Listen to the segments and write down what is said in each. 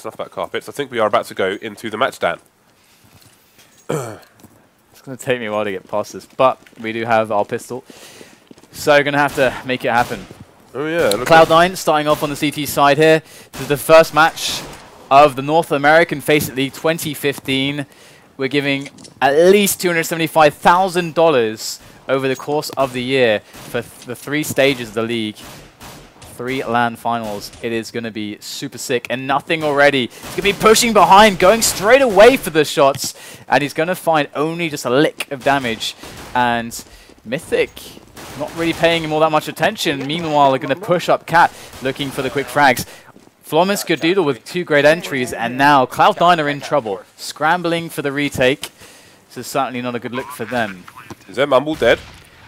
That's enough about carpets. I think we are about to go into the match, Dan. It's going to take me a while to get past this, but we do have our pistol. So we're going to have to make it happen. Oh yeah. Cloud9 starting off on the CT side here. This is the first match of the North American Faceit League 2015. We're giving at least $275,000 over the course of the year for the 3 stages of the league. 3 LAN finals. It is going to be super sick, and nothing already. He's going to be pushing behind, going straight away for the shots, and he's going to find only just a lick of damage. And Mythic not really paying him all that much attention. Meanwhile, they're going to push up Cat, looking for the quick frags. Florence could doodle with 2 great entries, and now Cloud9 are in trouble, scrambling for the retake. This is certainly not a good look for them. Is their Mumble dead?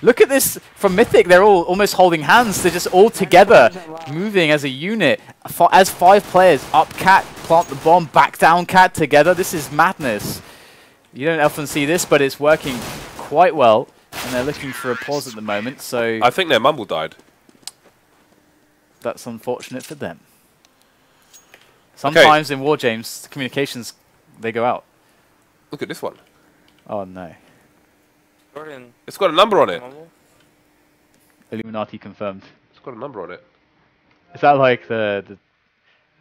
Look at this from Mythic. They're all almost holding hands. They're just all together, moving as a unit. As 5 players, up Cat, plant the bomb, back down Cat together. This is madness. You don't often see this, but it's working quite well. And they're looking for a pause at the moment, so I think their Mumble died. That's unfortunate for them. Sometimes in War Games, communications, they go out. Look at this one. Oh no. It's got a number on it. Illuminati confirmed. It's got a number on it. Is that like the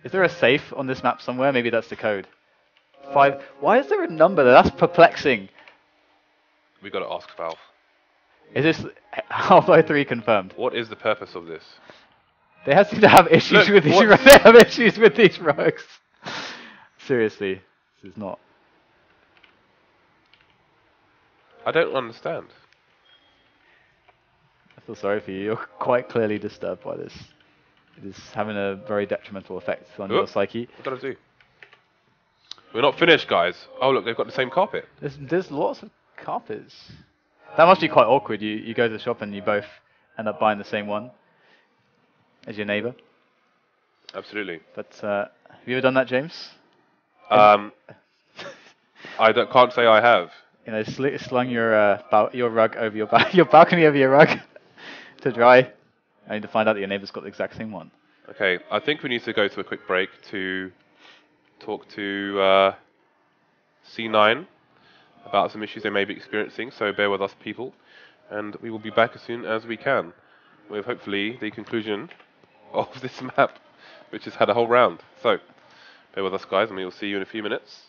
is there a safe on this map somewhere? Maybe that's the code. 5. Why is there a number there? That's perplexing. We got to ask Valve. Is this Half-Life 3 confirmed? What is the purpose of this? They seem to have issues with these. They have issues with these rugs. Seriously, this is not. I don't understand. I feel sorry for you. You're quite clearly disturbed by this. It is having a very detrimental effect on your psyche. What did I do? We're not finished, guys. Oh look, they've got the same carpet. There's lots of carpets. That must be quite awkward. You go to the shop and you both end up buying the same one as your neighbour. Absolutely. But have you ever done that, James? I can't say I have. You know, slung your rug over your balcony over your rug to dry, only to find out that your neighbour's got the exact same one. Okay, I think we need to go to a quick break to talk to C9 about some issues they may be experiencing, so bear with us, people, and we will be back as soon as we can with hopefully the conclusion of this map, which has had a whole round. So, bear with us, guys, and we will see you in a few minutes.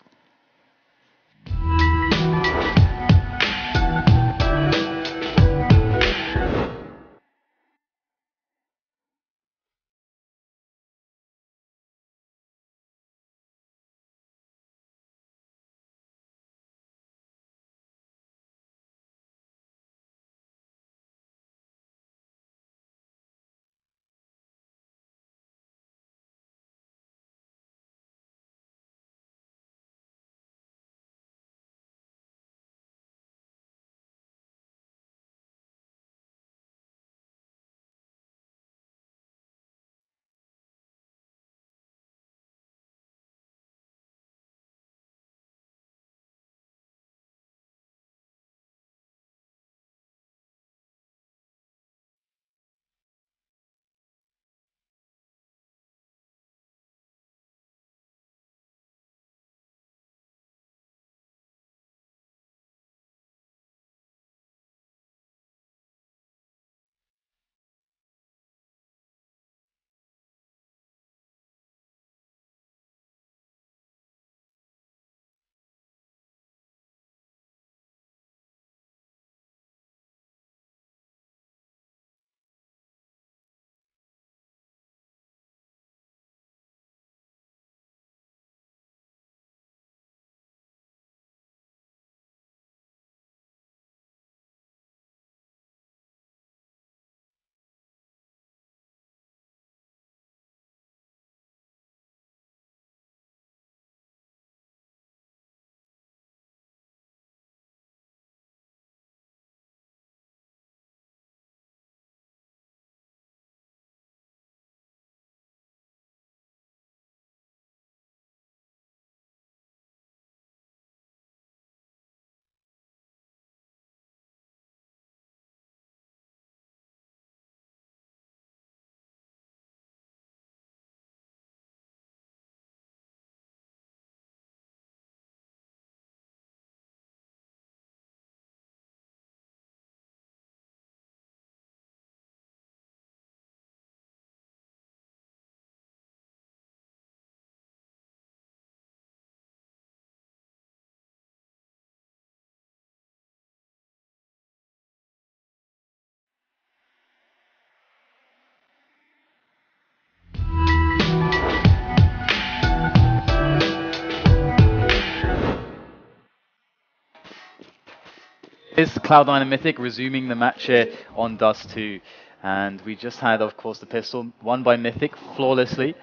Is Cloud9 and Mythic resuming the match here on Dust 2. And we just had, of course, the pistol won by Mythic flawlessly.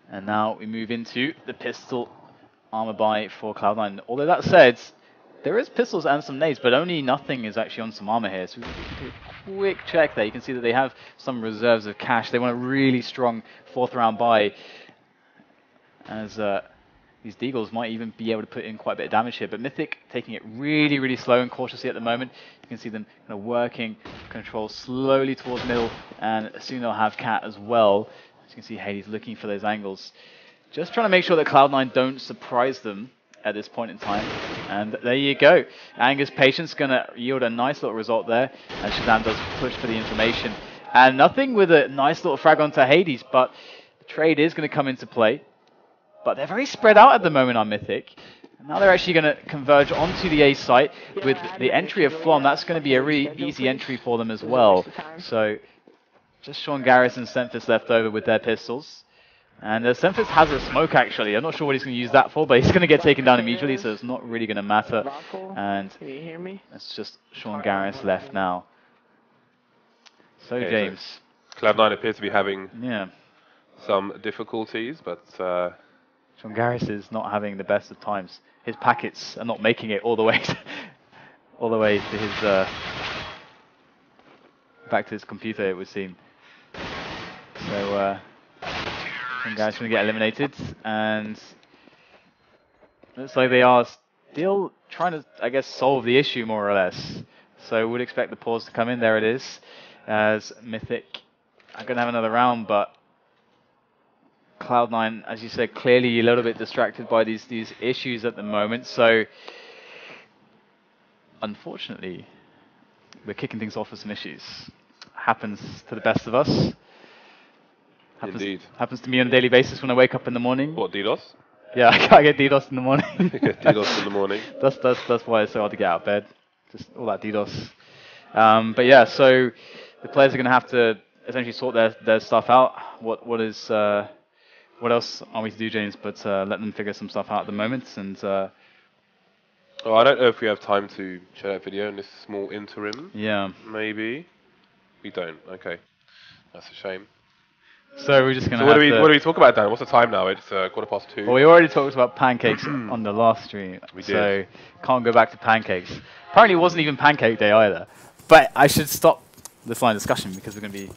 And now we move into the pistol armor buy for Cloud9. Although that said, there is pistols and some nades, but only nothing is actually on some armor here. So we can do a quick check there. You can see that they have some reserves of cash. They want a really strong 4th round buy, as these Deagles might even be able to put in quite a bit of damage here. But Mythic taking it really, really slow and cautiously at the moment. You can see them kind of working control slowly towards middle, and soon they'll have Cat as well. As you can see, Hades looking for those angles. Just trying to make sure that Cloud9 don't surprise them at this point in time. And there you go. Anger's patience going to yield a nice little result there, as Shazam does push for the information. And nothing with a nice little frag onto Hades, but the trade is going to come into play. But they're very spread out at the moment on Mythic. And now they're actually going to converge onto the A site with the entry of Flom. That's going to be a really easy entry for them as well. So just Sean Garris and Semphis left over with their pistols. And Semphis has a smoke actually. I'm not sure what he's going to use that for, but he's going to get taken down immediately, so it's not really going to matter. And it's just Sean Garris left now. So okay, James. So Cloud9 appears to be having some difficulties, but Sean Garris is not having the best of times. His packets are not making it all the way to his back to his computer, it would seem. So Sean Garris going to get eliminated, and looks like they are still trying to, I guess, solve the issue more or less. So would expect the pause to come in. There it is, as Mythic are going to have another round, but Cloud9, as you said, clearly a little bit distracted by these issues at the moment. So, unfortunately, we're kicking things off with some issues. Happens to the best of us. Indeed. Happens to me on a daily basis when I wake up in the morning. What, DDoS? Yeah, I get DDoS in the morning. DDoS in the morning. That's why it's so hard to get out of bed. Just all that DDoS. But yeah, so the players are going to have to essentially sort their stuff out. What else are we to do, James, but let them figure some stuff out at the moment. And oh, I don't know if we have time to share that video in this small interim. Yeah. Maybe. We don't. Okay. That's a shame. So we're just going to what do we talk about, Dan? What's the time now? It's 2:15. Well, we already talked about pancakes on the last stream. We did. So can't go back to pancakes. Apparently it wasn't even pancake day either. But I should stop this line of discussion because we're going to be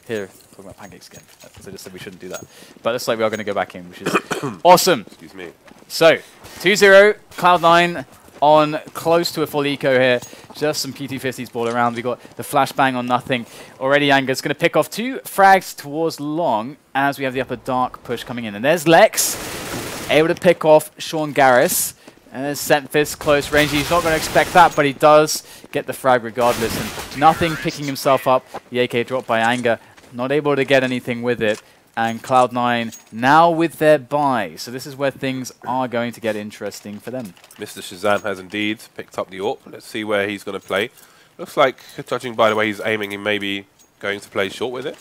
here talking about pancakes again. So I just said we shouldn't do that. But it looks like we are going to go back in, which is awesome. Excuse me. So 2-0, Cloud9 on close to a full eco here. Just some PT50s ball around. We got the flashbang on nothing. Already Anger's going to pick off 2 frags towards long as we have the upper dark push coming in. And there's Lex, able to pick off Sean Garris. And there's Semphis close range. He's not going to expect that, but he does get the frag regardless. And nothing picking himself up. The AK dropped by Anger. Not able to get anything with it. And Cloud9 now with their buy. So this is where things are going to get interesting for them. Mr. Shazam has indeed picked up the AWP. Let's see where he's going to play. Looks like, judging by the way he's aiming, he may be going to play short with it.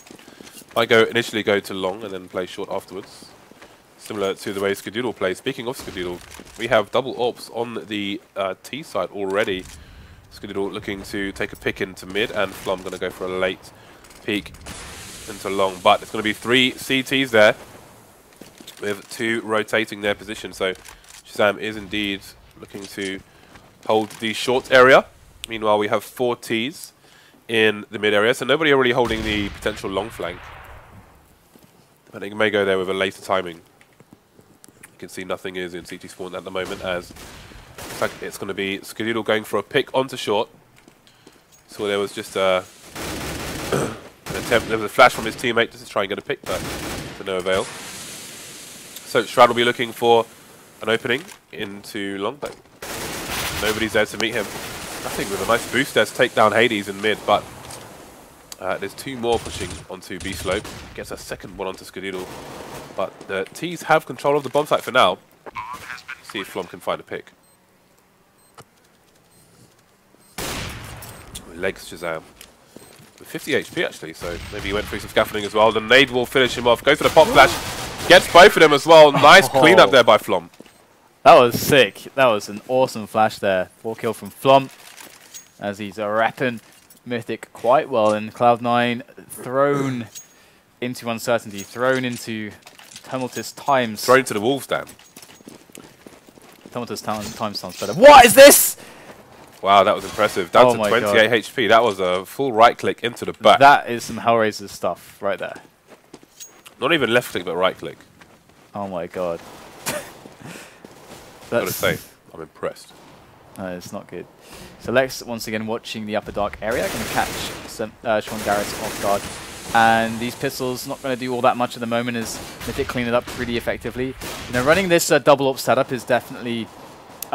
Might initially go to long and then play short afterwards. Similar to the way Skadoodle plays. Speaking of Skadoodle, we have double AWPs on the T side already. Skadoodle looking to take a pick into mid, and Flum going to go for a late peek into long, but it's going to be 3 CTs there with 2 rotating their position. So Shazam is indeed looking to hold the short area. Meanwhile, we have 4 Ts in the mid area, so nobody really holding the potential long flank. I think it may go there with a later timing. You can see nothing is in CT spawn at the moment, as looks like it's going to be Skadoodle going for a pick onto short. So there was just a attempt, there was a flash from his teammate just to try and get a pick, but to no avail. So Shroud will be looking for an opening into long, but nobody's there to meet him. Nothing with a nice boost there to take down Hades in mid, but there's 2 more pushing onto B slope. Gets a second one onto Skadoodle, but the T's have control of the bomb site for now. See if Flom can find a pick. Legs Shazam. With 50 HP actually, so maybe he went through some scaffolding as well. The nade will finish him off. Goes for the pop flash. Gets both of them as well. Nice cleanup there by Flom. That was sick. That was an awesome flash there. 4 kill from Flom. as he's repping Mythic quite well, and Cloud9 thrown into uncertainty, thrown into tumultuous times. Thrown to the wolves, Dan. Tumultuous times sounds better. What is this? Wow, that was impressive. Down to 28 God. HP. That was a full right click into the back. That is some Hellraiser stuff right there. Not even left click, but right click. Oh my god. Gotta say, I'm impressed. No, it's not good. So Lex, once again, watching the upper dark area, going to catch some, Sean Garrett off guard. And these pistols not going to do all that much at the moment as Mythic clean it up pretty effectively. You know, running this double up setup is definitely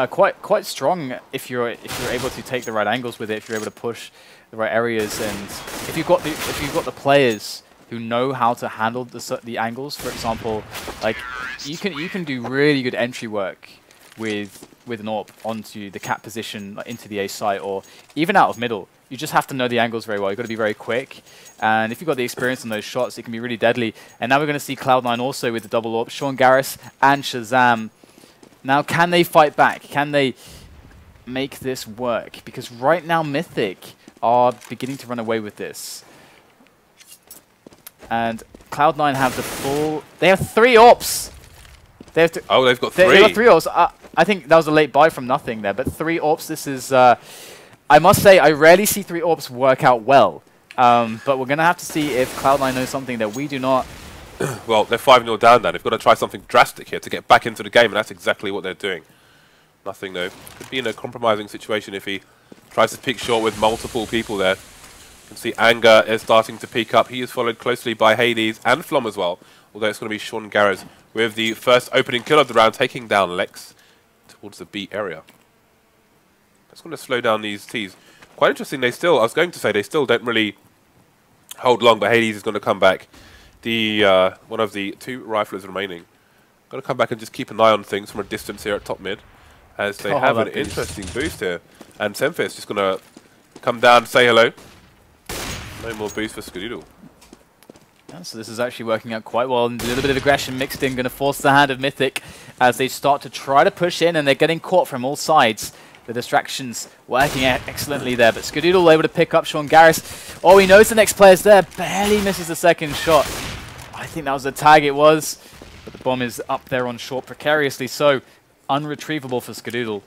quite strong if you're able to take the right angles with it, if you're able to push the right areas, and if you've got the players who know how to handle the angles. For example, like you can do really good entry work with an AWP onto the cap position, like into the A site, or even out of middle. You just have to know the angles very well. You've got to be very quick, and if you've got the experience on those shots, it can be really deadly. And now we're going to see Cloud9 also with the double AWP, Sean Garrett and Shazam. Now, can they fight back? Can they make this work? Because right now, Mythic are beginning to run away with this. And Cloud9 have the full... They have 3 AWPs! They have to, oh, they've got 3? They've got 3 AWPs. I think that was a late buy from nothing there, but 3 AWPs, this is... I must say, I rarely see 3 AWPs work out well. But we're going to have to see if Cloud9 knows something that we do not. Well, they're 5-0 down then. They've got to try something drastic here to get back into the game, and that's exactly what they're doing. Nothing, though. Could be in a compromising situation if he tries to pick short with multiple people there. You can see Anger is starting to peek up. He is followed closely by Hades and Flom as well, although it's going to be Sean Garrett with the first opening kill of the round, taking down Lex towards the B area. That's going to slow down these Ts. Quite interesting, I was going to say, they still don't really hold long, but Hades is going to come back. The one of the 2 riflers remaining. Going to come back and just keep an eye on things from a distance here at top mid, as they have an interesting boost here. And Semfe is just going to come down and say hello. No more boost for Skadoodle. Yeah, so this is actually working out quite well, and a little bit of aggression mixed in, going to force the hand of Mythic as they start to try to push in, and they're getting caught from all sides. The distractions working excellently there, but Skadoodle able to pick up Sean Garrett. Oh, he knows the next player's there, barely misses the second shot. I think that was the tag, it was, but the bomb is up there on short, precariously so, unretrievable for Skadoodle.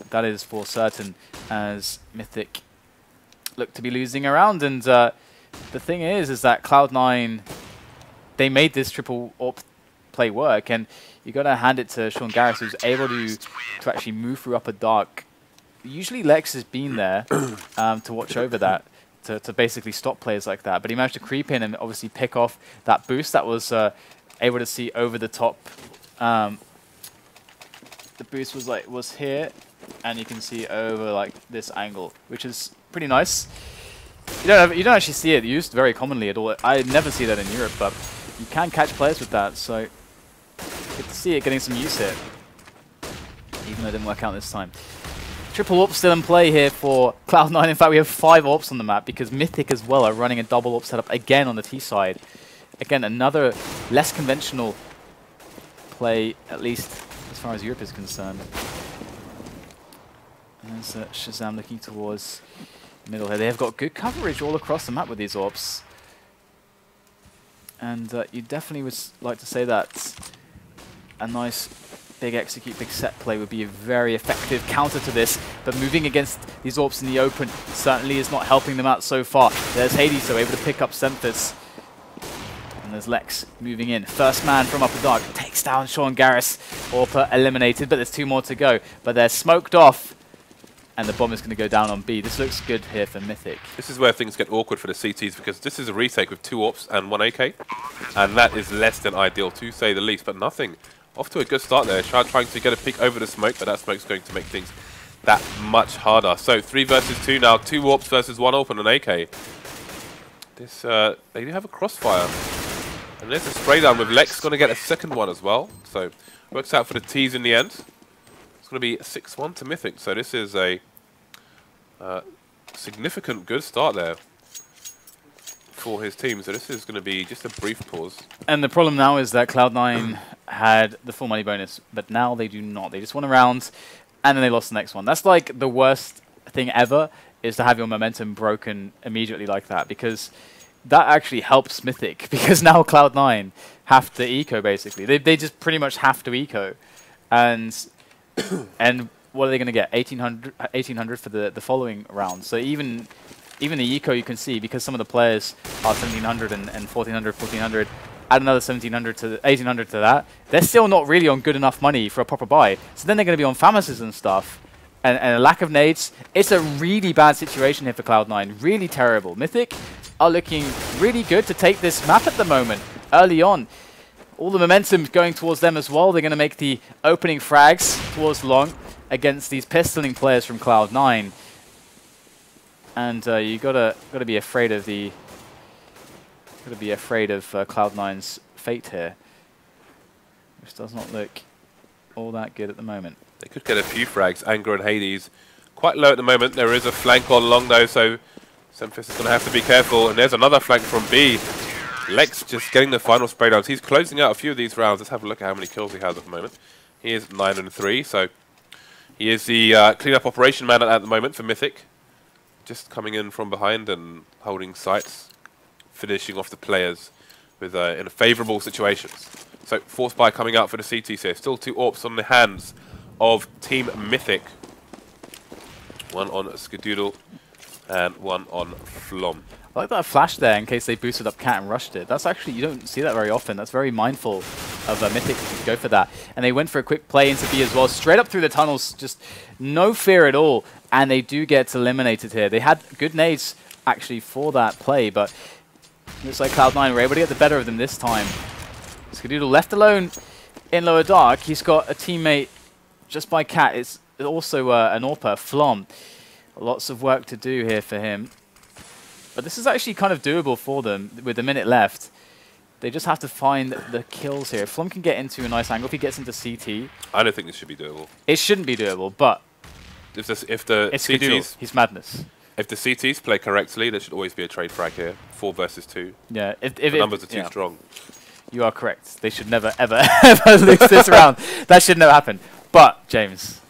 That is for certain, as Mythic look to be losing around, and the thing is that Cloud9, they made this triple AWP play work, and you got to hand it to Sean Garrett, who's able to actually move through upper dark. Usually Lex has been there to watch over that, to basically stop players like that, but he managed to creep in and obviously pick off that boost that was able to see over the top. The boost was here, and you can see over like this angle, which is pretty nice. You don't actually see it used very commonly at all. I never see that in Europe, but you can catch players with that, so good to see it getting some use here, even though it didn't work out this time. Triple AWP still in play here for Cloud9. In fact, we have 5 AWPs on the map because Mythic as well are running a double AWP setup again on the T side. Again, another less conventional play, at least as far as Europe is concerned. And there's Shazam looking towards the middle here. They have got good coverage all across the map with these AWPs. And you definitely would like to say that a nice big execute, big set play would be a very effective counter to this, but moving against these AWPs in the open certainly is not helping them out so far. There's Hades, so able to pick up Semphis. And there's Lex moving in. First man from Upper Dark takes down Sean Garrett. AWPer eliminated, but there's 2 more to go. But they're smoked off, and the bomb is going to go down on B. This looks good here for Mythic. This is where things get awkward for the CTs, because this is a retake with 2 AWPs and 1 AK, and that is less than ideal, to say the least, but nothing. Off to a good start there. Trying to get a peek over the smoke, but that smoke's going to make things that much harder. So 3 versus 2 now. 2 AWPs versus 1 AWP and an AK. This they do have a crossfire. And there's a spray down with Lex going to get a second one as well. So works out for the T's in the end. It's going to be 6-1 to Mythic. So this is a significant good start there for his team. So this is going to be just a brief pause. And the problem now is that Cloud9 had the full money bonus, but now they do not. They just won a round, and then they lost the next one. That's like the worst thing ever, is to have your momentum broken immediately like that, because that actually helps Mythic, because now Cloud9 have to eco basically. They just pretty much have to eco, and and what are they going to get? 1800 for the following round. So even the eco you can see, because some of the players are 1700 and 1400, add another 1700 to 1800 to that, they're still not really on good enough money for a proper buy. So then they're going to be on Famises and stuff, and a lack of nades. It's a really bad situation here for Cloud9, really terrible. Mythic are looking really good to take this map at the moment, early on. All the momentum's going towards them as well. They're going to make the opening frags towards long against these pistoling players from Cloud9. And you gotta be afraid of the Cloud9's fate here, which does not look all that good at the moment. They could get a few frags. Anger and Hades quite low at the moment. There is a flank on long though, so Semfist is going to have to be careful. And there's another flank from B. Lex just getting the final spray downs. He's closing out a few of these rounds. Let's have a look at how many kills he has at the moment. He is 9 and 3, so he is the cleanup operation man at the moment for Mythic. Just coming in from behind and holding sights, finishing off the players with in favourable situations. So force buy coming out for the CTs here. Still 2 AWPs on the hands of Team Mythic. One on Skadoodle and one on Flom. I like that flash there in case they boosted up Cat and rushed it. That's actually, you don't see that very often. That's very mindful of Mythic to go for that. And they went for a quick play into B as well, straight up through the tunnels, just no fear at all. And they do get eliminated here. They had good nades actually for that play, but looks like Cloud9 were able to get the better of them this time. Skadoodle left alone in lower dark. He's got a teammate just by Cat. It's also an AWPer, Flom. Lots of work to do here for him. But this is actually kind of doable for them with a minute left. They just have to find the kills here. Flom can get into a nice angle if he gets into CT. I don't think this should be doable. It shouldn't be doable, but if the CTs, he's madness. If the CTs play correctly, there should always be a trade frag here. 4 versus 2. Yeah, if the numbers are too strong. You are correct. They should never, ever, ever lose this round. That should never happen. But, James,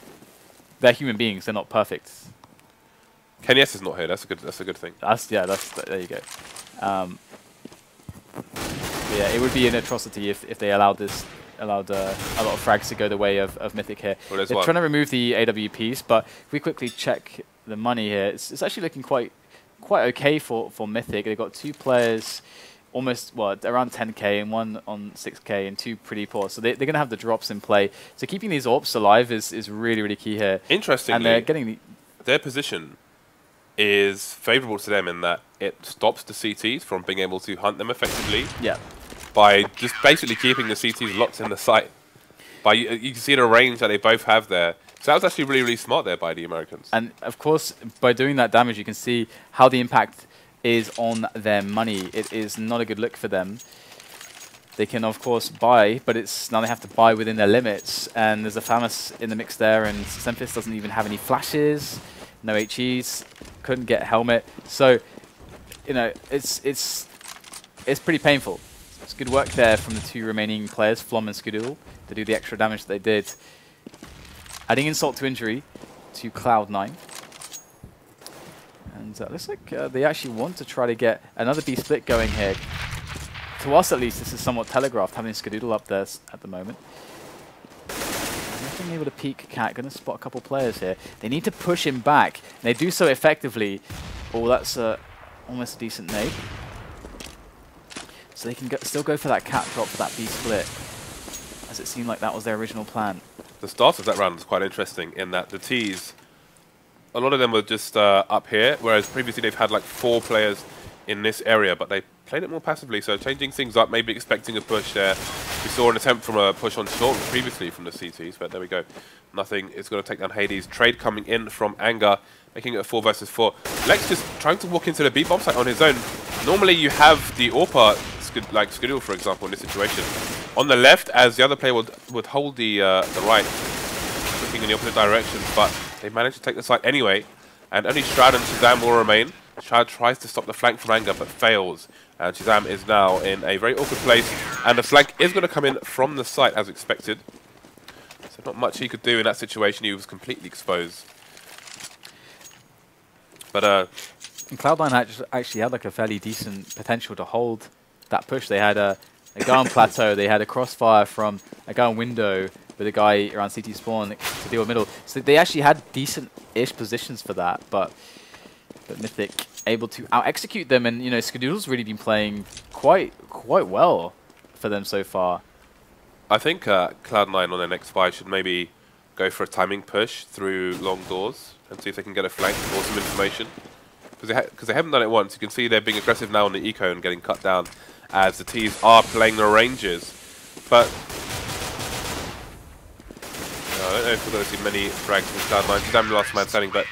they're human beings. They're not perfect. Kenny S is not here. That's a good thing. There you go. Yeah, it would be an atrocity if they allowed a lot of frags to go the way of Mythic here. Well, they're trying to remove the AWPs, but if we quickly check the money here, it's actually looking quite okay for Mythic. They've got 2 players almost, well, around 10k and 1 on 6k and 2 pretty poor. So they're going to have the drops in play. So keeping these AWPs alive is really, really key here. Interestingly, and they're getting their position is favourable to them in that it stops the CTs from being able to hunt them effectively. Yeah. By just basically keeping the CTs locked in the site. You can see the range that they both have there. So that was actually really, really smart there by the Americans. And of course, by doing that damage, you can see how the impact is on their money. It is not a good look for them. They can, of course, buy, but now they have to buy within their limits. And there's a Famus in the mix there, and Semfist doesn't even have any flashes, no HEs, couldn't get helmet. So, you know, it's pretty painful. It's good work there from the 2 remaining players, Flom and Skadoodle, to do the extra damage that they did. Adding insult to injury to Cloud9. And looks like they actually want to try to get another B split going here. To us, at least, this is somewhat telegraphed, having Skadoodle up there at the moment. Not being able to peek Cat, going to spot a couple players here. They need to push him back. And they do so effectively. Oh, that's almost a decent nade. So they can still go for that Cat drop for that B split, as it seemed like that was their original plan. The start of that round was quite interesting in that the Ts, a lot of them were just up here, whereas previously they've had like 4 players in this area, but they played it more passively, so changing things up, maybe expecting a push there. We saw an attempt from a push on short previously from the CTs, but there we go. Nothing is going to take down Hades. Trade coming in from Anger, making it a 4 versus 4. Lex just trying to walk into the B bomb site on his own. Normally you have the AWPer, like Skadoodle for example, in this situation, on the left, as the other player would hold the right, looking in the opposite direction, but they managed to take the site anyway, and only Shroud and Shazam will remain. Shroud tries to stop the flank from Anger, but fails, and Shazam is now in a very awkward place, and the flank is going to come in from the site as expected. So not much he could do in that situation, he was completely exposed. But And Cloud9 actually had like a fairly decent potential to hold that push. They had a guy on plateau, they had a crossfire from a guy on window with a guy around CT spawn to deal with middle. So they actually had decent-ish positions for that, but Mythic able to out-execute them, and you know, Skadoodle's really been playing quite well for them so far. I think Cloud9 on their next fight should maybe go for a timing push through long doors and see if they can get a flank or some information. Because they haven't done it once. You can see they're being aggressive now on the eco and getting cut down as the T's are playing the ranges. But I don't know if we're going to see many frags from Cloud9. Damn, last man standing. But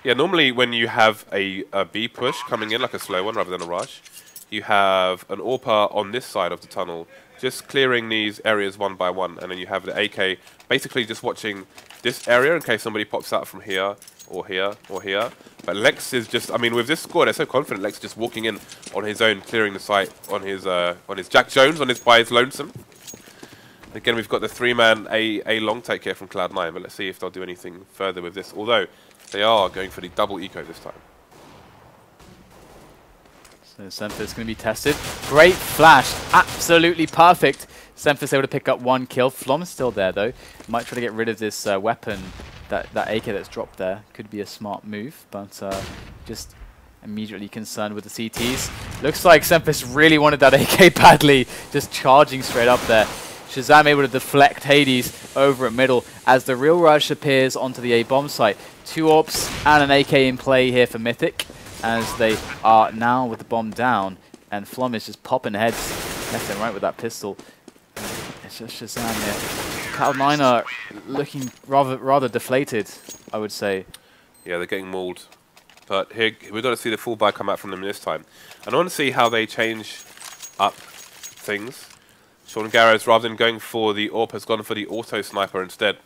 yeah, normally when you have a B push coming in, like a slow one rather than a rush, you have an AWPer on this side of the tunnel just clearing these areas one by one, and then you have the AK basically just watching this area in case somebody pops out from here or here or here. But Lex is just, I mean, with this score, they're so confident. Lex just walking in on his own, clearing the site on his Jack Jones, by his lonesome. Again, we've got the 3-man A long take here from Cloud9, but let's see if they'll do anything further with this. Although they are going for the double eco this time. So Semphis going to be tested. Great flash, absolutely perfect. Semphis able to pick up 1 kill. Flom's still there though. Might try to get rid of this weapon, that AK that's dropped there. Could be a smart move, but just immediately concerned with the CTs. Looks like Semphis really wanted that AK badly, just charging straight up there. Shazam able to deflect Hades over at middle as the real rush appears onto the A bomb site. 2 AWPs and an AK in play here for Mythic, as they are now with the bomb down, and Flom is just popping heads left and right with that pistol. It's just Shazam here. Cloud9 are looking rather deflated, I would say. Yeah, they're getting mauled. But here we've got to see the full buy come out from them this time. And I want to see how they change up things. Sean Garros, rather than going for the AWP, has gone for the auto sniper instead.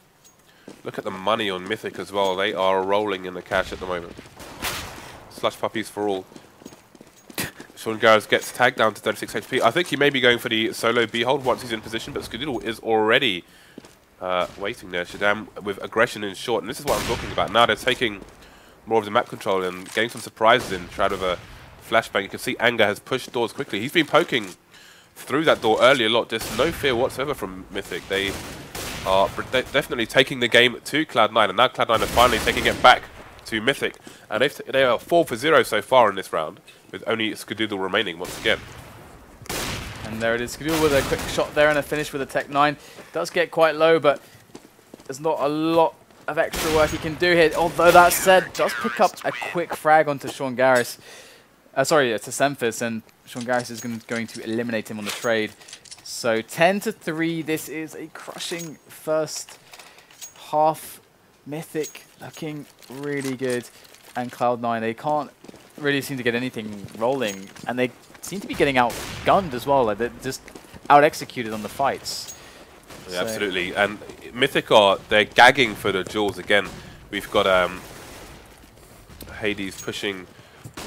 Look at the money on Mythic as well. They are rolling in the cash at the moment. Slush puppies for all. Sean Garros gets tagged down to 36 HP. I think he may be going for the solo B hold once he's in position, but Skadoodle is already waiting there. Shadam with aggression in short, and this is what I'm talking about. Now they're taking more of the map control and getting some surprises in. Shroud of a flashbang. You can see Anger has pushed doors quickly. He's been poking through that door early a lot. There's no fear whatsoever from Mythic. They are definitely taking the game to Cloud9, and now Cloud9 are finally taking it back to Mythic. And they are 4 for 0 so far in this round, with only Skadoodle remaining once again. And there it is, Skadoodle with a quick shot there and a finish with a Tech 9. Does get quite low, but there's not a lot of extra work he can do here. Although that said, does pick up a quick frag onto Sean Garris. Sorry, to Semphis, and Sean Garris is going to eliminate him on the trade. So 10-3, this is a crushing first half. Mythic looking really good, and Cloud9, they can't really seem to get anything rolling, and they seem to be getting outgunned as well. Like they're just out-executed on the fights. Yeah, so absolutely. And Mythic they're gagging for the jewels again. We've got Hades pushing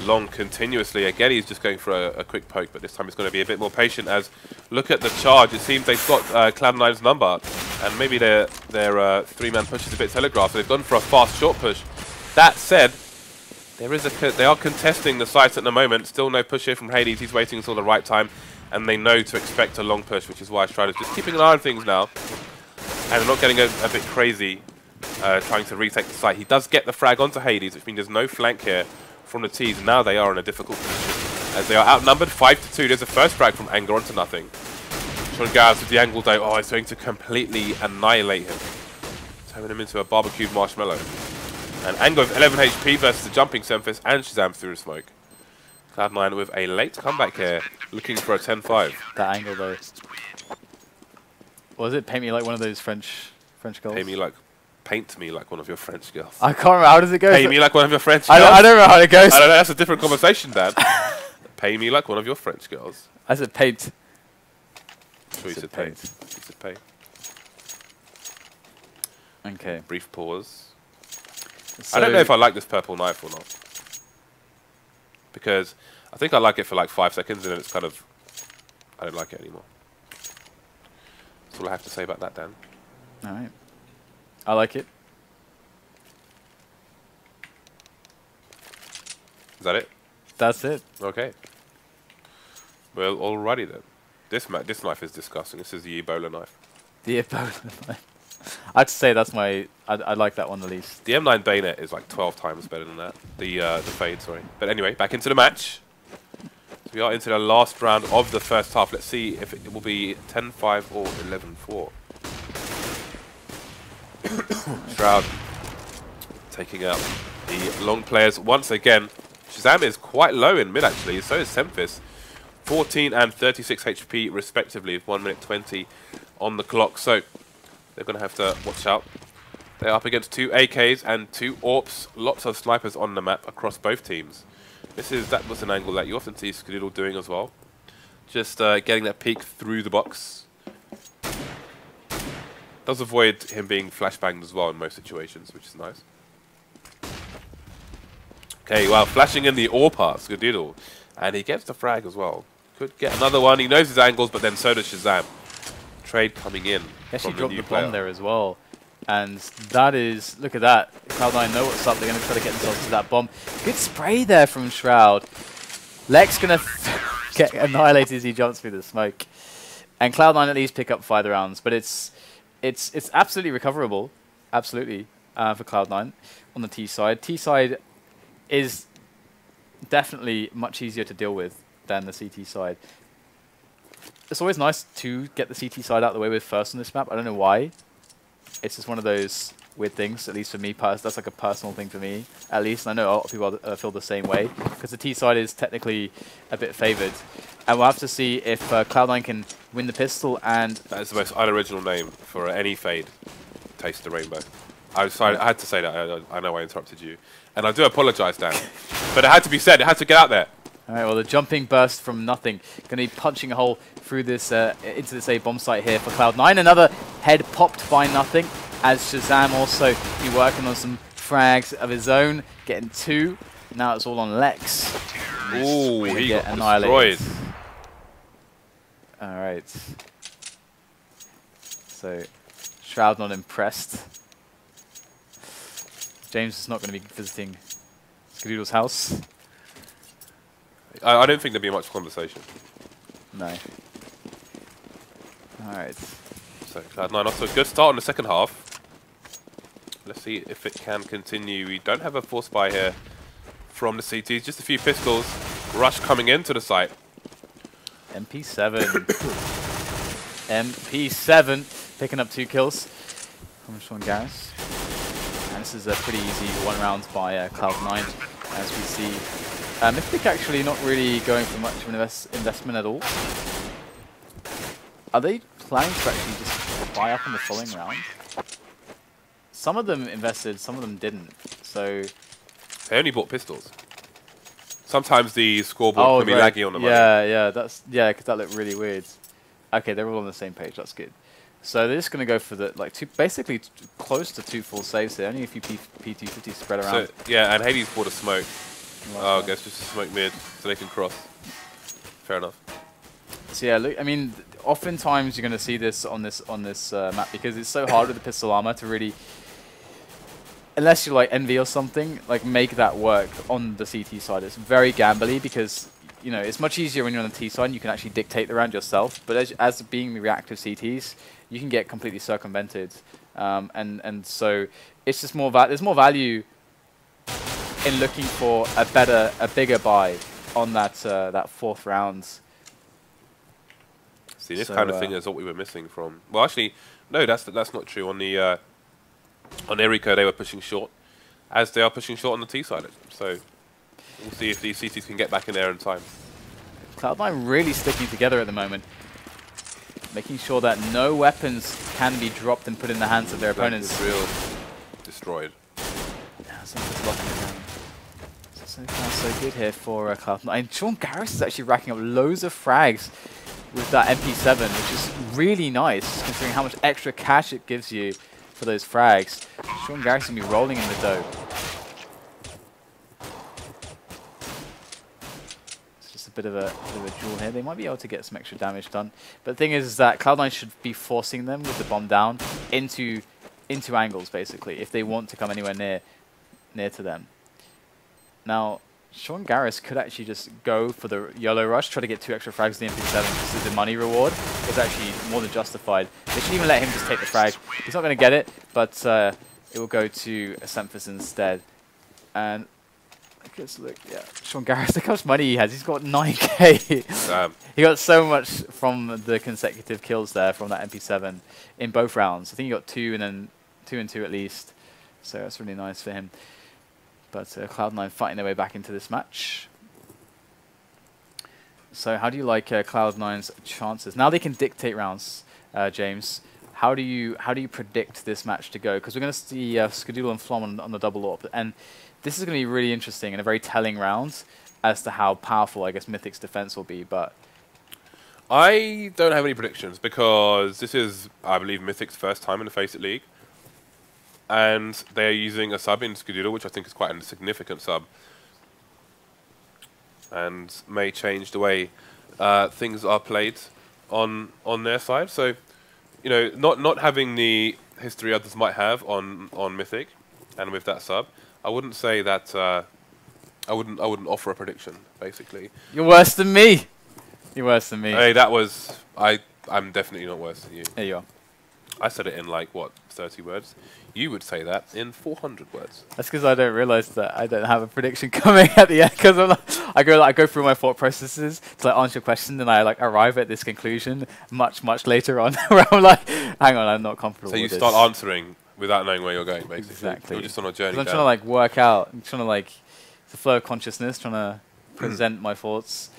long continuously. Again, he's just going for a quick poke, but this time he's going to be a bit more patient. As look at the charge, it seems they've got Cloud9's number, and maybe their 3-man push is a bit telegraphed. So they've gone for a fast short push. That said, they are contesting the sites at the moment. Still no push here from Hades. He's waiting until the right time, and they know to expect a long push, which is why Strider's just keeping an eye on things now, and they're not getting a bit crazy trying to retake the site. He does get the frag onto Hades, which means there's no flank here from the T's. Now they are in a difficult position as they are outnumbered 5-2. There's a first frag from Anger onto nothing. Sean Garris with the angle though, oh, it's going to completely annihilate him, turning him into a barbecued marshmallow. And Anger with 11 HP versus the jumping Semphis and Shazam through the smoke. Cloud9 with a late comeback here, looking for a 10-5. That angle though. What was it? Paint me like one of those French girls? Paint me like one of your French girls. I can't remember. How does it go? Paint me like one of your French girls. I don't know how it goes. I don't know, that's a different conversation, Dan. Pay me like one of your French girls. I said paint. Sure, you said paint. You said pay. Okay. Brief pause. So I don't know if I like this purple knife or not. Because I think I like it for like 5 seconds and then it's kind of, I don't like it anymore. That's all I have to say about that, Dan. Alright. I like it. Is that it? That's it. Okay. Well, alrighty then. This knife is disgusting. This is the Ebola knife. The Ebola knife. I'd say that's my... I like that one the least. The M9 bayonet is like 12 times better than that. The Fade, sorry. But anyway, back into the match. So we are into the last round of the first half. Let's see if it will be 10-5 or 11-4. Shroud taking out the long players once again. Shazam is quite low in mid actually, so is Semphis. 14 and 36 HP respectively with 1 minute 20 on the clock. So they're going to have to watch out. They're up against 2 AKs and 2 AWPs. Lots of snipers on the map across both teams. That was an angle that you often see Skadoodle doing as well. Just getting that peek through the box. Does avoid him being flashbanged as well in most situations, which is nice. Okay, well, flashing in the AWP part, Skadoodle. And he gets the frag as well. Could get another one. He knows his angles, but then so does Shazam. Trade coming in. He actually from dropped the the player. bomb there as well. And that is, look at that. Cloud9 know what's up. They're going to try to get themselves to that bomb. Good spray there from Shroud. Lex going to get annihilated as he jumps through the smoke. And Cloud9 at least pick up 5 rounds. But it's absolutely recoverable. Absolutely. For Cloud9 on the T side. T side is definitely much easier to deal with than the CT side. It's always nice to get the CT side out of the way with first on this map. I don't know why. It's just one of those weird things, at least for me. That's like a personal thing for me, at least. And I know a lot of people feel the same way, because the T side is technically a bit favored. And we'll have to see if Cloud9 can win the pistol. And that is the most unoriginal name for any Fade. Taste the Rainbow. I had to say that. I know I interrupted you. And I do apologize, Dan. But it had to be said. It had to get out there. All right, well, the jumping burst from nothing. Going to be punching a hole through this into this A bomb site here for Cloud9. Another head popped by nothing, as Shazam also be working on some frags of his own, getting 2. Now it's all on Lex. Ooh, he got annihilated. destroyed. All right. So Shroud not impressed. James is not going to be visiting Skadoodle's house. I don't think there'll be much conversation. No. Alright. So Cloud9 off to a good start in the second half. Let's see if it can continue. We don't have a force buy here from the CTs. Just a few pistols. Rush coming into the site. MP7. MP7 picking up 2 kills from Sean Garris. And this is a pretty easy 1 round by Cloud9, as we see. Mythic actually not really going for much of an investment at all. Are they planning to actually just buy up in the following round? Some of them invested, some of them didn't. So they only bought pistols. Sometimes the scoreboard can be laggy on the money. Yeah, because that looked really weird. Okay, they're all on the same page. That's good. So they're just going to go for the basically close to 2 full saves here. Only a few P250 spread around. So, yeah, and Hades bought a smoke. Oh, I guess just a smoke mid so they can cross. Fair enough. So yeah, look, I mean, oftentimes you're going to see this on this map because it's so hard with the pistol armor to really, unless you're like Envy or something, like make that work on the CT side. It's very gambly because you know it's much easier when you're on the T side and you can actually dictate the round yourself. But as being the reactive CTs, you can get completely circumvented, and so it's just more there's more value in looking for a bigger buy on that that 4th round. See, this kind of thing is what we were missing from. Well, actually, no, that's not true. On the on Eriko, they were pushing short, as they are pushing short on the T side. So we'll see if these CTs can get back in there in time. Cloud9 really sticking together at the moment, making sure that no weapons can be dropped and put in the hands of their opponents. Real destroyed. Yeah, something's locking it down. So far, so good here for Cloud9. And Sean Garris is actually racking up loads of frags with that MP7, which is really nice, considering how much extra cash it gives you for those frags. Sean Garris going to be rolling in the dough. It's just a bit of a duel here. They might be able to get some extra damage done. But the thing is that Cloud9 should be forcing them with the bomb down into angles, basically, if they want to come anywhere near to them. Now, Sean Garris could actually just go for the YOLO rush, try to get 2 extra frags in the MP7. This is the money reward. It's actually more than justified. They should even let him just take the frag. He's not going to get it, but it will go to Semphis instead. And look, yeah, Sean Garris, look how much money he has. He's got 9k. He got so much from the consecutive kills there from that MP7 in both rounds. I think he got 2 and then 2 and 2 at least. So that's really nice for him. But Cloud9 fighting their way back into this match. So how do you like Cloud9's chances? Now they can dictate rounds, James. How do you predict this match to go? Because we're going to see Skadoodle and Flom on the double AWP. And this is going to be really interesting and a very telling round as to how powerful, I guess, Mythic's defense will be. But I don't have any predictions because this is, I believe, Mythic's first time in the Faceit League. And they're using a sub in Skadoodle, which I think is quite a significant sub. And may change the way things are played on their side. So, you know, not having the history others might have on Mythic and with that sub, I wouldn't say that I wouldn't offer a prediction, basically. You're worse than me. You're worse than me. Hey, that was I'm definitely not worse than you. There you are. I said it in like what, 30 words. You would say that in 400 words. That's because I don't realize that I don't have a prediction coming at the end. Because I go through my thought processes to like answer your question, and I like arrive at this conclusion much later on, where I'm like, hang on, I'm not comfortable. So you with start this. answering without knowing where you're going, basically. Exactly. You're just on a journey. I'm trying to like work out. I'm trying to like it's a flow of consciousness, trying to present my thoughts.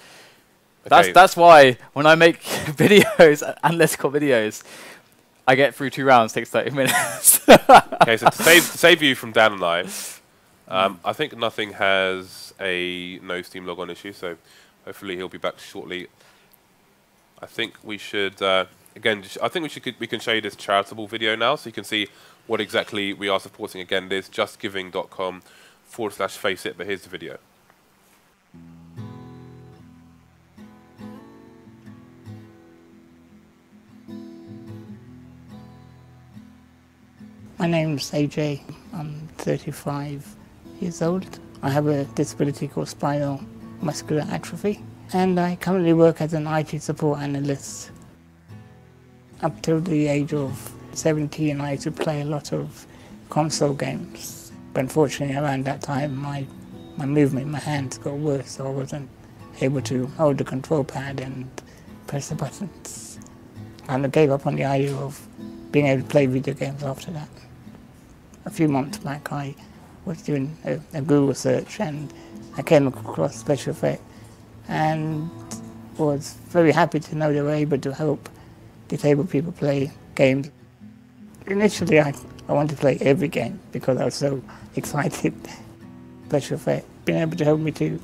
Okay. That's why when I make videos, analytical videos, I get through 2 rounds, takes 30 minutes. Okay, so to save you from Dan and I think Nothing has a no Steam logon issue, so hopefully he'll be back shortly. I think we should again. I think we can show you this charitable video now, so you can see what exactly we are supporting. Again, it is justgiving.com/Faceit. But here's the video. My name's AJ. I'm 35 years old. I have a disability called spinal muscular atrophy, and I currently work as an IT support analyst. Up till the age of 17, I used to play a lot of console games. But unfortunately, around that time, my movement in my hands got worse, so I wasn't able to hold the control pad and press the buttons. And I gave up on the idea of being able to play video games after that. A few months back, I was doing a Google search and I came across Special Effect and was very happy to know they were able to help disabled people play games. Initially, I wanted to play every game because I was so excited. Special Effect being able to help me to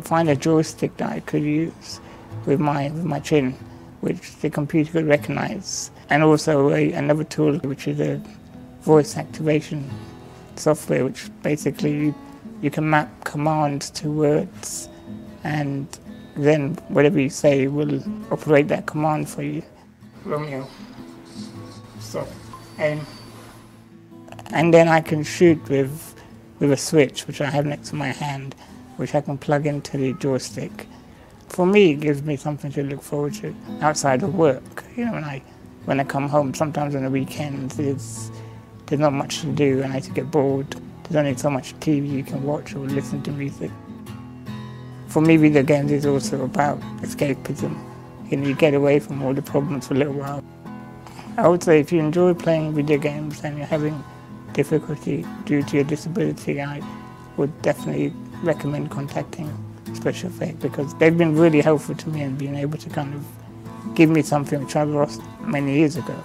find a joystick that I could use with my chin, which the computer could recognize, and also another tool which is a voice activation software, which basically you can map commands to words, and then whatever you say will operate that command for you. Romeo, stop, aim. And then I can shoot with a switch, which I have next to my hand, which I can plug into the joystick. For me, it gives me something to look forward to outside of work. You know, when I come home, sometimes on the weekends, there's not much to do and I used to get bored. There's only so much TV you can watch or listen to music. For me, video games is also about escapism. You know, you get away from all the problems for a little while. I would say if you enjoy playing video games and you're having difficulty due to your disability, I would definitely recommend contacting Special Effect because they've been really helpful to me in being able to kind of give me something which I lost many years ago.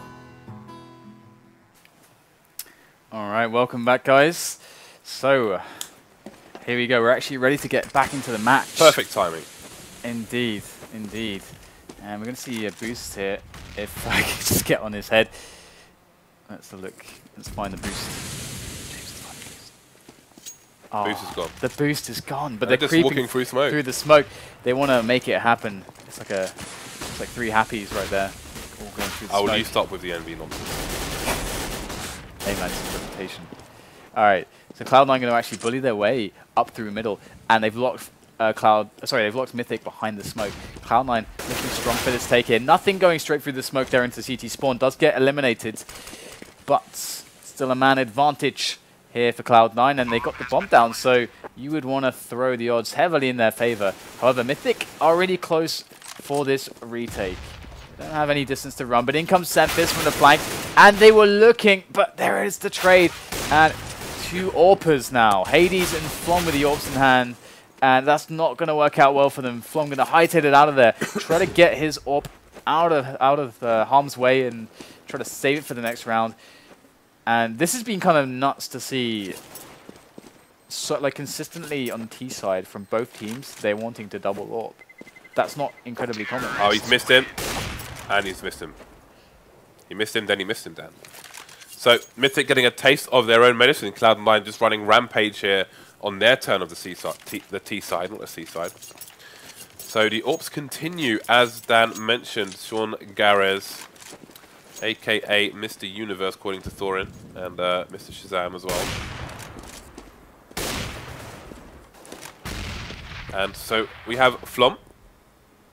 All right, welcome back, guys. So, here we go. We're actually ready to get back into the match. Perfect timing. Indeed, indeed. And we're going to see a boost here, if I can just get on his head. Let's look. Let's find the boost. James, find the boost. Oh, Boost is gone. the boost is gone, but They're they're just creeping walking through smoke. through the smoke. They want to make it happen. It's like 3 happies right there, all going through the Will smoke. you stop with the envy nonsense? Hey man, it's a reputation. All right, so Cloud9 going to actually bully their way up through middle, and they've locked they've locked Mythic behind the smoke. Cloud9 looking strong for this take here. Nothing going straight through the smoke there into CT spawn. Does get eliminated, but still a man advantage here for Cloud9, and they got the bomb down, so you would want to throw the odds heavily in their favor. However, Mythic are really close for this retake. They don't have any distance to run, but in comes Semphis from the flank, and they were looking, but there is the trade, and 2 AWPers now. Hades and Flom with the AWPs in hand, and that's not going to work out well for them. Flom going to hightail it out of there, try to get his AWP out of harm's way and try to save it for the next round. And this has been kind of nuts to see, so, like, consistently on the T side from both teams, they're wanting to double AWP. That's not incredibly common. Oh, he's missed him. And he's missed him. He missed him, then he missed him, Dan. So, Mythic getting a taste of their own medicine. Cloud9 just running rampage here on their turn of the C side, the T side, not the C side. So, the AWPs continue, as Dan mentioned. Sean Garez, a.k.a. Mr. Universe, according to Thorin, and Mr. Shazam as well. And so, we have Flom,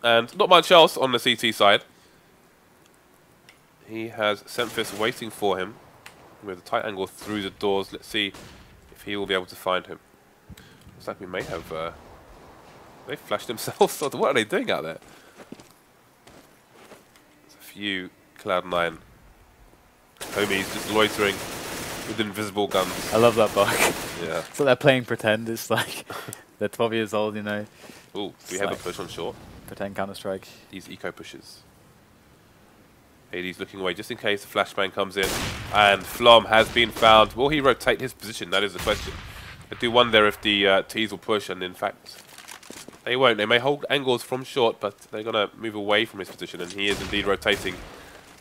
and not much else on the CT side. He has Semphis waiting for him with a tight angle through the doors. Let's see if he will be able to find him. Looks like we may have... they flashed themselves. What are they doing out there? There's a few Cloud9 homies just loitering with invisible guns. I love that bug. Yeah. So they're playing pretend. It's like they're 12 years old, you know. Ooh, we have a push on short. Pretend Counter-Strike. These eco pushes. Hades looking away just in case the flashbang comes in. And Flom has been found. Will he rotate his position? That is the question. I do wonder if the T's will push, and in fact, they won't. They may hold angles from short, but they're going to move away from his position, and he is indeed rotating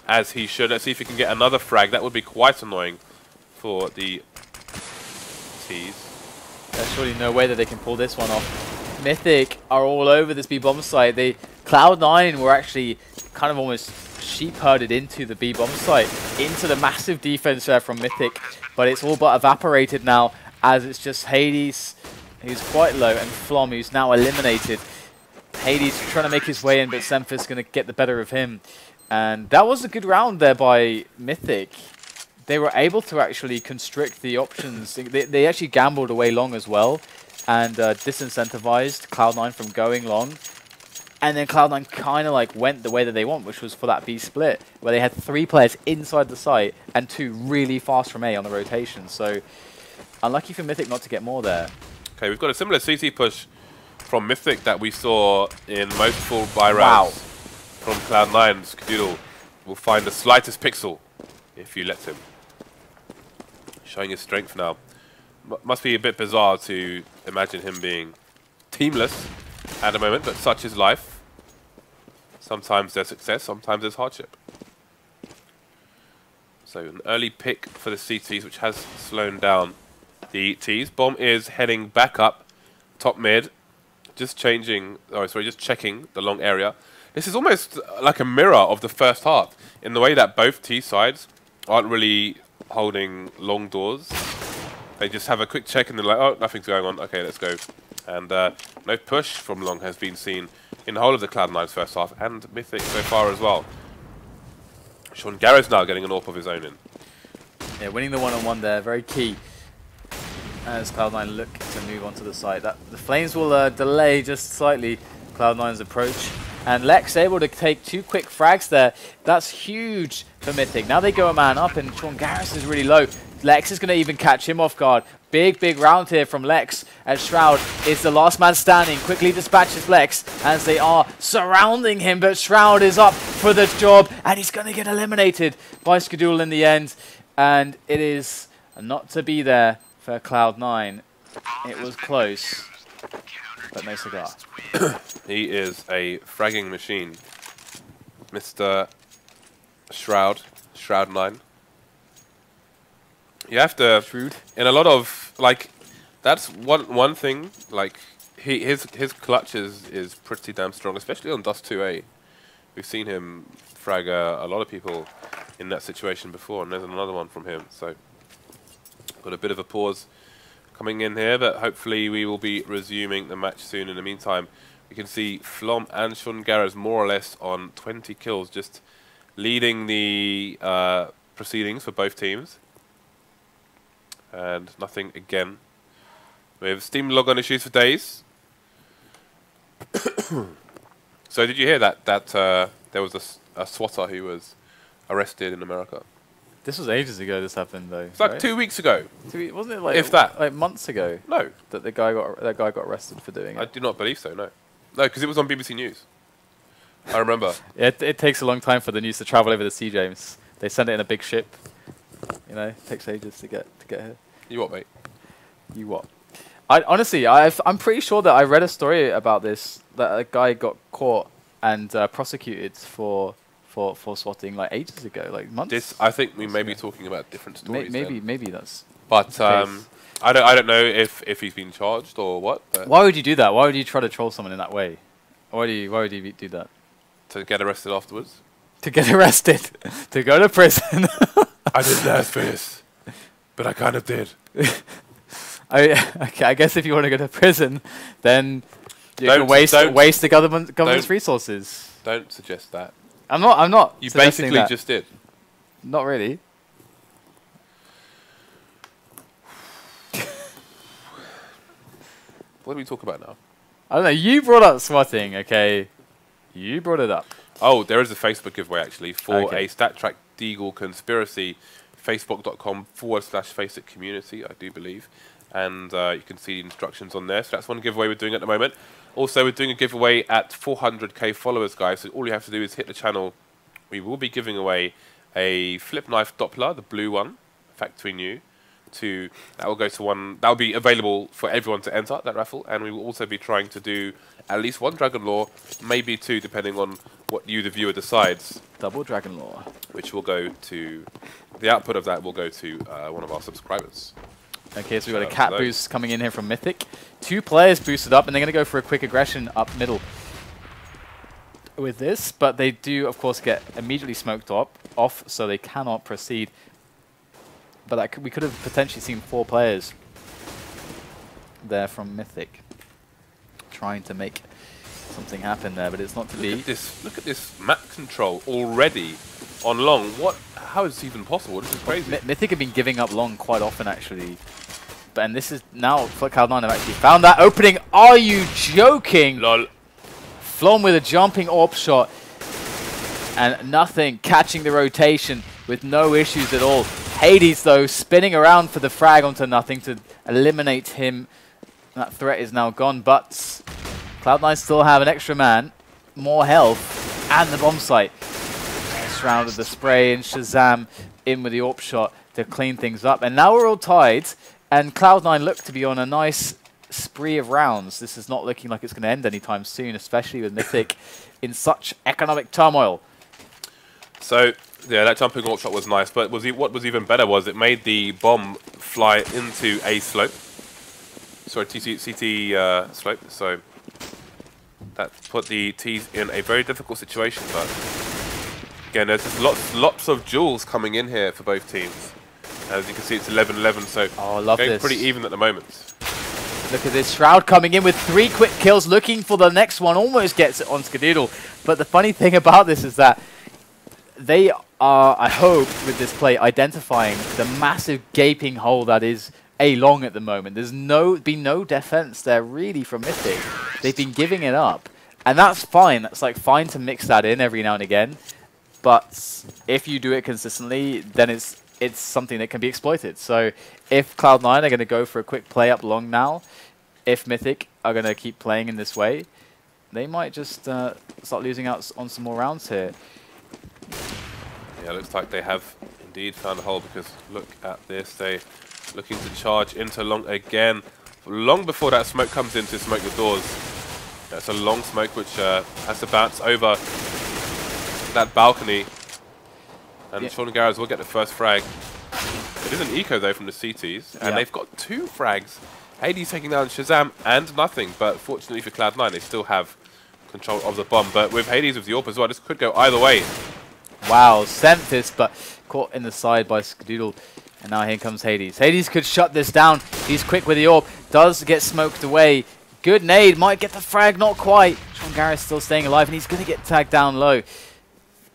as he should. Let's see if he can get another frag. That would be quite annoying for the T's. There's surely no way that they can pull this one off. Mythic are all over this B-bomb site. Cloud9 were actually kind of almost sheep-herded into the B-bomb site, into the massive defense there from Mythic, but it's all but evaporated now, as it's just Hades, who's quite low, and Flom, who's now eliminated. Hades trying to make his way in, but Semphis is going to get the better of him. And that was a good round there by Mythic. They were able to actually constrict the options. They actually gambled away long as well, and disincentivized Cloud9 from going long. And then Cloud9 kind of like went the way that they want, which was for that B split, where they had 3 players inside the site and 2 really fast from A on the rotation. So unlucky for Mythic not to get more there. Okay, we've got a similar CT push from Mythic that we saw in most full buy rounds from Cloud9. Skadoodle will find the slightest pixel if you let him. Showing his strength now. Must be a bit bizarre to imagine him being teamless at the moment, but such is life. Sometimes there's success, sometimes there's hardship. So an early pick for the CTs, which has slowed down the Ts. Bomb is heading back up, top mid, just checking the long area. This is almost like a mirror of the first half, in the way that both T sides aren't really holding long doors. They just have a quick check and they're like, oh, nothing's going on, okay, let's go. And no push from long has been seen in the whole of the Cloud9's first half, and Mythic so far as well. Sean Garrett's now getting an AWP of his own in. Yeah, winning the one-on-one there, very key. As Cloud9 look to move onto the site. The Flames will delay just slightly Cloud9's approach. And Lex able to take 2 quick frags there. That's huge for Mythic. Now they go a man up, and Sean Garris is really low. Lex is going to even catch him off guard. Big round here from Lex, as Shroud is the last man standing. Quickly dispatches Lex as they are surrounding him, but Shroud is up for the job, and he's going to get eliminated by Skadoodle in the end. And it is not to be there for Cloud9. It was close, but no cigar. He is a fragging machine. Mr. Shroud9. You have to, Shrewd. in a lot of, like, that's one thing, like, his clutch is pretty damn strong, especially on Dust 2A. We've seen him frag a lot of people in that situation before, and there's another one from him, so Got a bit of a pause coming in here, but hopefully we will be resuming the match soon. In the meantime, we can see Flom and Sean Garrett more or less on 20 kills, just leading the proceedings for both teams. And nothing again. We have Steam logon issues for days. So did you hear that there was a swatter who was arrested in America? This was ages ago. This happened though. It's like 2 weeks ago. Wasn't it like If that. like months ago? No, That that guy got arrested for doing I it. do not believe so. No, because it was on BBC News. I remember. It takes a long time for the news to travel over the sea, James. They send it in a big ship. You know, it takes ages to get here. You what, mate? You what? Honestly, I'm pretty sure that I read a story about this, that a guy got caught and prosecuted for swatting like ages ago, like months. This, I think we may be talking about different stories. Maybe that's. But I don't know if he's been charged or what. But Why would you do that? Why would you try to troll someone in that way? Why would you do that? to get arrested afterwards. To get arrested, to go to prison. I didn't ask for this, but I kind of did. Okay, I guess if you want to go to prison, then you Don't- can waste the government's don't- resources. Don't suggest that. I'm not. You suggesting basically that. just did. Not really. What do we talk about now? I don't know. You brought up swatting, okay? You brought it up. Oh, there is a Facebook giveaway actually for Okay. a StatTrack Deagle conspiracy. Facebook.com/Faceit community, I do believe. And you can see the instructions on there. So that's one giveaway we're doing at the moment. Also, we're doing a giveaway at 400k followers, guys. So all you have to do is hit the channel. We will be giving away a flip knife Doppler, the blue one, factory new. That will go to one. That will be available for everyone to enter that raffle. And we will also be trying to do at least one Dragon Lore, maybe two, depending on what you, the viewer, decides. Double Dragon Lore. Which will go to, the output of that will go to one of our subscribers. Okay, so we've got a Shout out cat to those. boost coming in here from Mythic. 2 players boosted up, and they're going to go for a quick aggression up middle with this. But they do, of course, get immediately smoked off, so they cannot proceed. But that we could have potentially seen 4 players there from Mythic trying to make something happen there, but it's not to be. Look at this map control already on long. What? How is this even possible? This is crazy. Mythic have been giving up long quite often, actually. And this is now Cloud9 have actually found that opening. Are you joking? Lol. Flom with a jumping AWP shot. And nothing, catching the rotation with no issues at all. Hades, though, spinning around for the frag onto nothing to eliminate him. That threat is now gone, but Cloud9 still have an extra man, more health, and the bomb site. Shroud with the spray and Shazam in with the AWP shot to clean things up. And now we're all tied, and Cloud9 look to be on a nice spree of rounds. This is not looking like it's going to end anytime soon, especially with Mythic in such economic turmoil. So, yeah, that jumping AWP shot was nice, but what was even better was it made the bomb fly into A slope. Sorry, CT slope. So, that put the T's in a very difficult situation, but again, there's just lots of duels coming in here for both teams. As you can see, it's 11-11, so I love going this. pretty even at the moment. Look at this, Shroud coming in with 3 quick kills, looking for the next one, almost gets it on Skadoodle. But the funny thing about this is that they are, I hope, with this play, identifying the massive gaping hole that is A long at the moment. There's been no defense there really from Mythic. They've been giving it up. And that's fine. That's like fine to mix that in every now and again. But if you do it consistently, then it's something that can be exploited. So if Cloud9 are going to go for a quick play up long now, if Mythic are going to keep playing in this way, they might just start losing out on some more rounds here. Yeah, looks like they have indeed found a hole, because look at this. They're looking to charge into long again. Long before that smoke comes in to smoke the doors. That's a long smoke which has to bounce over that balcony. And Sean Garrett will get the first frag. It is an eco though from the CTs, and they've got 2 frags. Hades taking down Shazam and nothing, but fortunately for Cloud9, they still have control of the bomb. But with Hades with the AWP as well, this could go either way. Wow, sent this, but caught in the side by Skadoodle. And now here comes Hades. Hades could shut this down. He's quick with the orb. Does get smoked away. Good nade. Might get the frag. Not quite. Sean Garris still staying alive, and he's going to get tagged down low.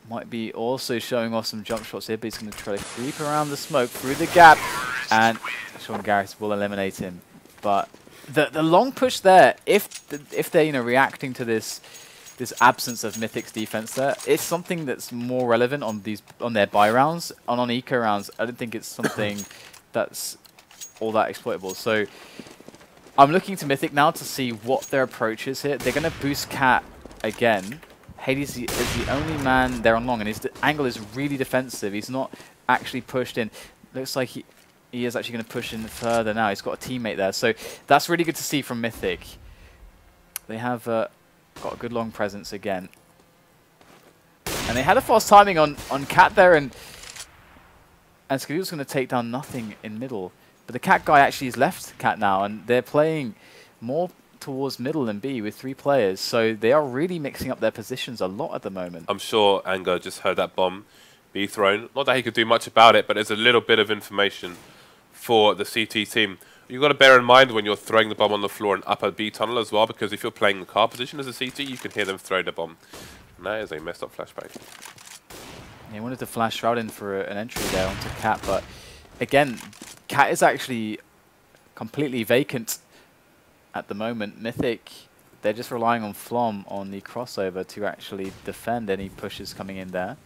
Might be also showing off some jump shots here, but he's going to try to creep around the smoke through the gap. And Sean Garris will eliminate him. But the long push there, if they're reacting to this absence of Mythic's defense there, it's something that's more relevant on their buy rounds. On eco rounds, I don't think it's something that's all that exploitable. So I'm looking to Mythic now to see what their approach is here. They're going to boost Cat again. Hades is the only man there on long, and his angle is really defensive. He's not actually pushed in. Looks like he is actually going to push in further now. He's got a teammate there. So that's really good to see from Mythic. They have got a good long presence again. And they had a fast timing on Cat there, and Skadil's going to take down nothing in middle. But the Cat guy actually has left Cat now, and they're playing more towards middle and B with 3 players. So they are really mixing up their positions a lot at the moment. I'm sure Anger just heard that bomb be thrown. Not that he could do much about it, but there's a little bit of information for the CT team. You've got to bear in mind when you're throwing the bomb on the floor and upper B tunnel as well, because if you're playing the car position as a CT, you can hear them throw the bomb. And that is a messed up flashback. He wanted to flash Shroud in for an entry there onto Cat, but again, Cat is actually completely vacant at the moment. Mythic, they're just relying on Flom on the crossover to actually defend any pushes coming in there.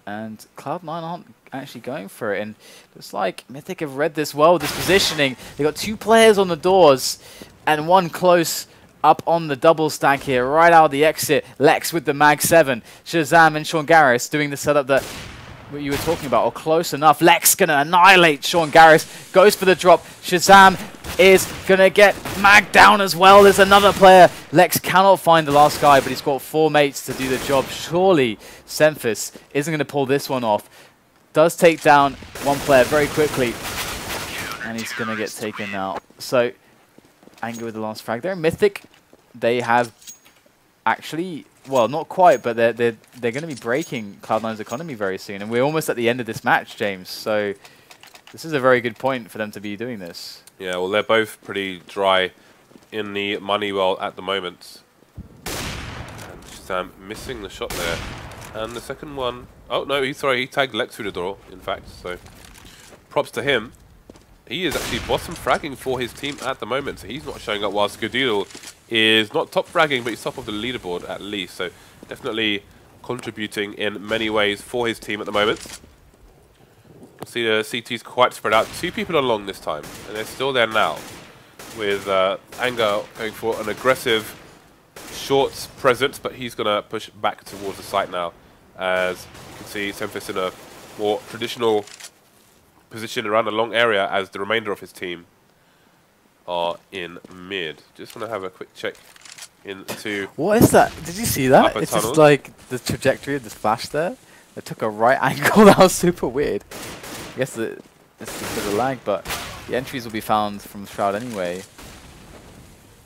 And Cloud9 aren't actually going for it. And looks like Mythic have read this well, this positioning. They've got 2 players on the doors and 1 close up on the double stack here, right out of the exit. Lex with the Mag 7. Shazam and Sean Garris doing the setup that what you were talking about, or close enough. Lex gonna annihilate Sean Garris, goes for the drop. Shazam is gonna get Mag down as well. There's another player. Lex cannot find the last guy, but he's got 4 mates to do the job. Surely Semphis isn't gonna pull this one off. Does take down 1 player very quickly, and he's gonna get taken out. So Anger with the last frag there. Mythic, they have actually, well, not quite, but they're going to be breaking Cloud9's economy very soon, and we're almost at the end of this match, James. So this is a very good point for them to be doing this. Yeah, well, they're both pretty dry in the money well at the moment. And Shazam missing the shot there, and the second one, oh no, he tagged Lex through the door, in fact. So props to him. He is actually bottom fragging for his team at the moment, so he's not showing up, while Skadil is not top fragging, but he's top of the leaderboard at least. So definitely contributing in many ways for his team at the moment. You'll see the CT's quite spread out. 2 people along this time, and they're still there now, with Anger going for an aggressive short presence, but he's going to push back towards the site now. As you can see, Semphis in a more traditional position around a long area, as the remainder of his team are in mid. Just want to have a quick check into... What is that? Did you see that? It's tunnel. just like the trajectory of this flash there. It took a right angle. That was super weird. I guess it's a bit of lag, but the entries will be found from Shroud anyway.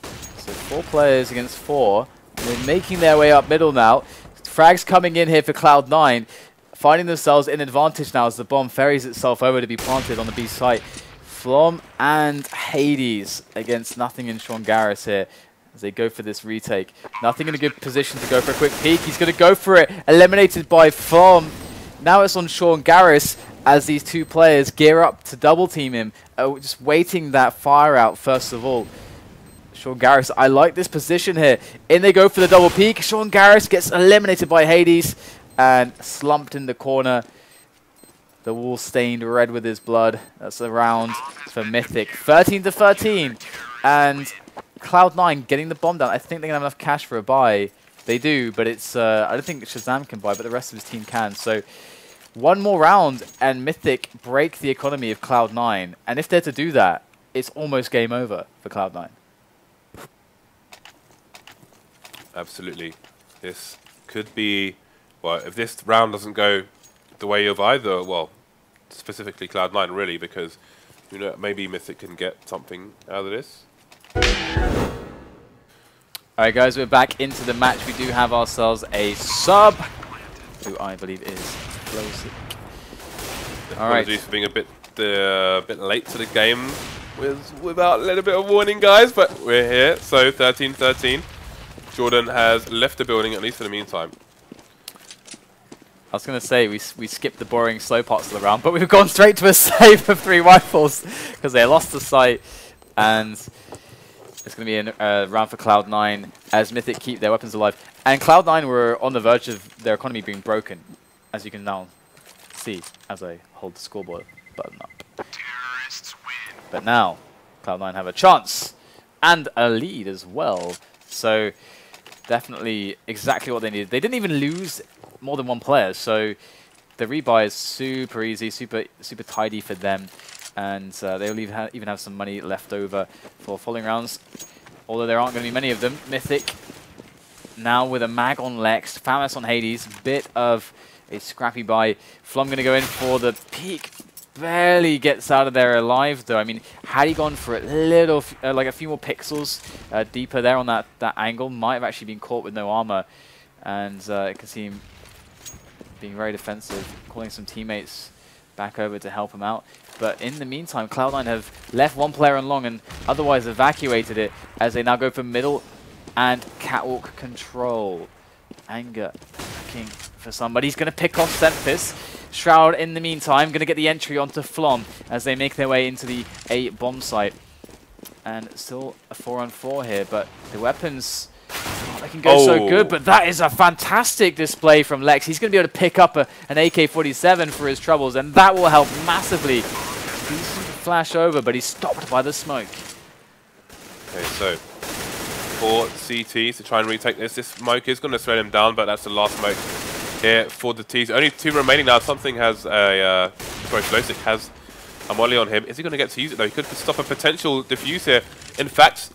So 4 players against 4. And they're making their way up middle now. Frags coming in here for Cloud9. Finding themselves in advantage now as the bomb ferries itself over to be planted on the B site. Flom and Hades against Nothing and Sean Garris here as they go for this retake. Nothing in a good position to go for a quick peek. He's going to go for it. Eliminated by Flom. Now it's on Sean Garris as these 2 players gear up to double team him. Just waiting that fire out first of all. Sean Garris, I like this position here. In they go for the double peek. Sean Garris gets eliminated by Hades and slumped in the corner. The wall stained red with his blood. That's the round for Mythic. 13-13. And Cloud9 getting the bomb down. I think they're going to have enough cash for a buy. They do, but it's I don't think Shazam can buy, but the rest of his team can. So 1 more round and Mythic break the economy of Cloud9. And if they're to do that, it's almost game over for Cloud9. Absolutely. This could be... Well, if this round doesn't go the way of either, well, specifically Cloud9 really, because you know maybe Mythic can get something out of this. Alright guys, we're back into the match. We do have ourselves a sub, who I believe is Faceit. Apologies for being a bit a bit late to the game without a little bit of warning, guys, but we're here. So 13-13. Jordan has left the building, at least in the meantime. I was going to say we skipped the boring slow parts of the round, but we've gone straight to a save of 3 rifles because they lost the sight, and it's going to be a round for Cloud9 as Mythic keep their weapons alive. And Cloud9 were on the verge of their economy being broken, as you can now see as I hold the scoreboard button up. But now Cloud9 have a chance and a lead as well. So definitely exactly what they needed. They didn't even lose more than 1 player, so the rebuy is super easy, super tidy for them, and they'll even have some money left over for following rounds, although there aren't going to be many of them. Mythic now with a mag on Lex, Famas on Hades, bit of a scrappy buy. Flom going to go in for the peak. Barely gets out of there alive, though. I mean, had he gone for a little, like a few more pixels deeper there on that angle, might have actually been caught with no armor. And you can see him being very defensive, calling some teammates back over to help him out. But in the meantime, Cloud9 have left 1 player on long and otherwise evacuated it as they now go for middle and catwalk control. Anger looking for somebody. He's going to pick off Semphis. Shroud, in the meantime, going to get the entry onto Flom as they make their way into the A bomb site. And still a 4-on-4 here, but the weapons, they can go so good, but that is a fantastic display from Lex. He's going to be able to pick up an AK-47 for his troubles, and that will help massively. Decent flash over, but he's stopped by the smoke. Okay, so for CT to try and retake this smoke is going to slow him down, but that's the last smoke here for the T's. Only 2 remaining now. Something has a Explosive has a molly on him. Is he going to get to use it though? He could stop a potential defuse here. In fact,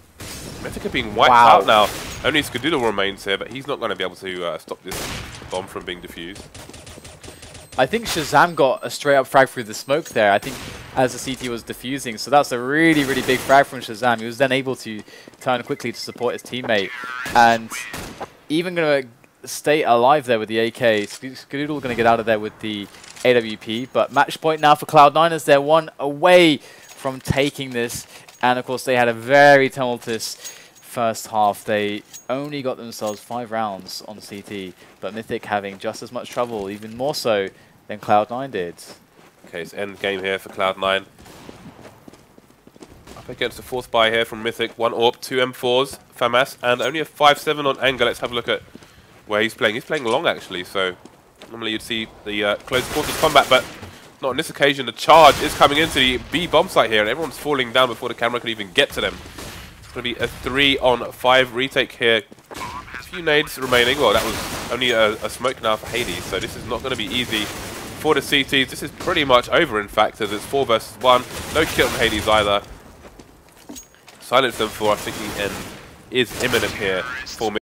Mythic are being wiped out now. Only Skadoodle remains here, but he's not going to be able to stop this bomb from being defused. I think Shazam got a straight up frag through the smoke there, I think, as the CT was defusing. So that's a really, really big frag from Shazam. He was then able to turn quickly to support his teammate. And even going to stay alive there with the AK. Skadoodle going to get out of there with the AWP, but match point now for Cloud9 as they're 1 away from taking this. And of course they had a very tumultuous first half. They only got themselves 5 rounds on CT, but Mythic having just as much trouble, even more so than Cloud9 did. Okay, it's end game here for Cloud9. Up against the 4th buy here from Mythic. 1 AWP, 2 M4s, Famas, and only a 5-7 on Anger. Let's have a look at where he's playing. He's playing long, actually, so normally you'd see the close quarters combat, but not on this occasion. The charge is coming into the B bomb site here, and everyone's falling down before the camera can even get to them. It's going to be a 3-on-5 retake here. A few nades remaining. Well, that was only a smoke now for Hades, so this is not going to be easy for the CTs. This is pretty much over, in fact, as it's 4 versus 1. No kill from Hades either. Silence them for, I think the end is imminent here for me.